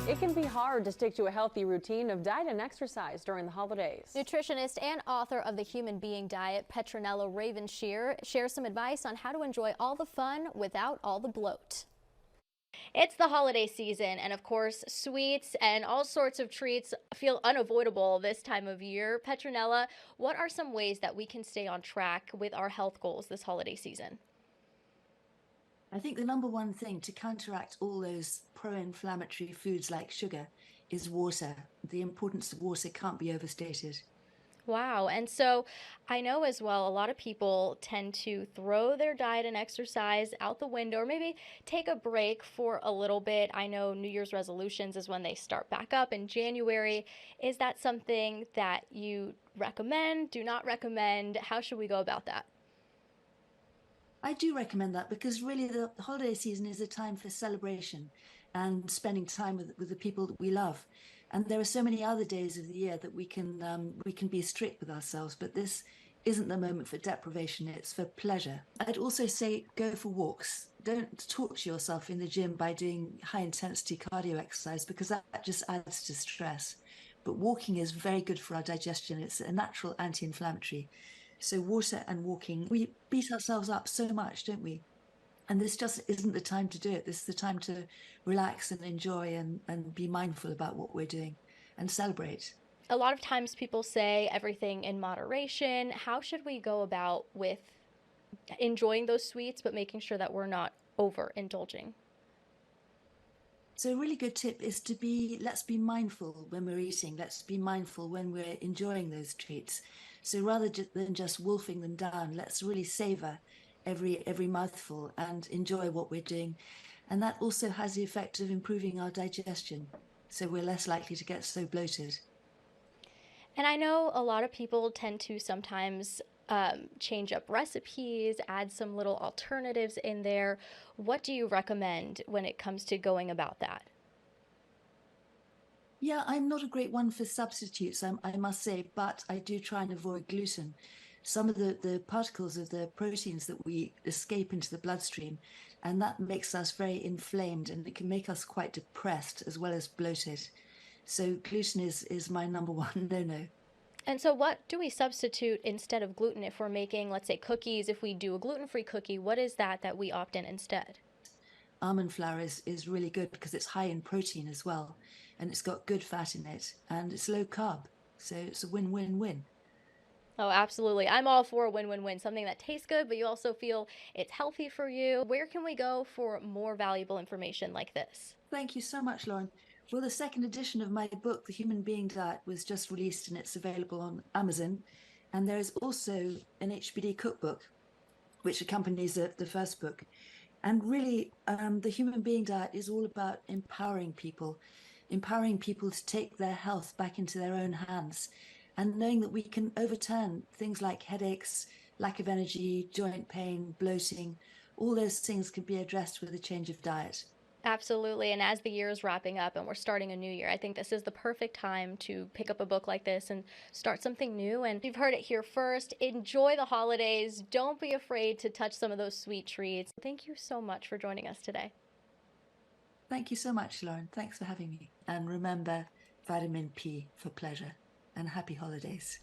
It can be hard to stick to a healthy routine of diet and exercise during the holidays. Nutritionist and author of The Human Being Diet, Petronella Ravenshear, shares some advice on how to enjoy all the fun without all the bloat. It's the holiday season, and of course, sweets and all sorts of treats feel unavoidable this time of year. Petronella, what are some ways that we can stay on track with our health goals this holiday season? I think the number one thing to counteract all those pro-inflammatory foods like sugar is water. The importance of water can't be overstated. Wow. And so I know as well, a lot of people tend to throw their diet and exercise out the window or maybe take a break for a little bit. I know New Year's resolutions is when they start back up in January. Is that something that you recommend, do not recommend? How should we go about that? I do recommend that because really the holiday season is a time for celebration and spending time with the people that we love. And there are so many other days of the year that we can be strict with ourselves, but this isn't the moment for deprivation, it's for pleasure. I'd also say go for walks. Don't torture yourself in the gym by doing high intensity cardio exercise because that just adds to stress. But walking is very good for our digestion. It's a natural anti-inflammatory. So water and walking, we beat ourselves up so much, don't we? And this just isn't the time to do it. This is the time to relax and enjoy and be mindful about what we're doing and celebrate. A lot of times people say everything in moderation. How should we go about with enjoying those sweets, but making sure that we're not overindulging? So a really good tip is let's be mindful when we're eating. Let's be mindful when we're enjoying those treats. So rather than just wolfing them down, let's really savor every mouthful and enjoy what we're doing. And that also has the effect of improving our digestion. So we're less likely to get so bloated. And I know a lot of people tend to sometimes change up recipes, add some little alternatives in there. What do you recommend when it comes to going about that? Yeah, I'm not a great one for substitutes, I must say, but I do try and avoid gluten. Some of the particles of the proteins that we escape into the bloodstream, and that makes us very inflamed and it can make us quite depressed as well as bloated. So gluten is my number one no-no. And so what do we substitute instead of gluten if we're making, let's say, cookies? If we do a gluten-free cookie, what is that we opt in instead? Almond flour is really good because it's high in protein as well, and it's got good fat in it, and it's low carb. So it's a win-win-win. Oh, absolutely. I'm all for a win-win-win, something that tastes good, but you also feel it's healthy for you. Where can we go for more valuable information like this? Thank you so much, Lauren. Well, the second edition of my book, The Human Being Diet, was just released and it's available on Amazon. And there is also an HBD cookbook, which accompanies the first book. And really, The Human Being Diet is all about empowering people to take their health back into their own hands and knowing that we can overturn things like headaches, lack of energy, joint pain, bloating. All those things can be addressed with a change of diet. Absolutely. And as the year is wrapping up and we're starting a new year, I think this is the perfect time to pick up a book like this and start something new. And you've heard it here first. Enjoy the holidays. Don't be afraid to touch some of those sweet treats. Thank you so much for joining us today. Thank you so much, Lauren. Thanks for having me. And remember, vitamin P for pleasure, and happy holidays.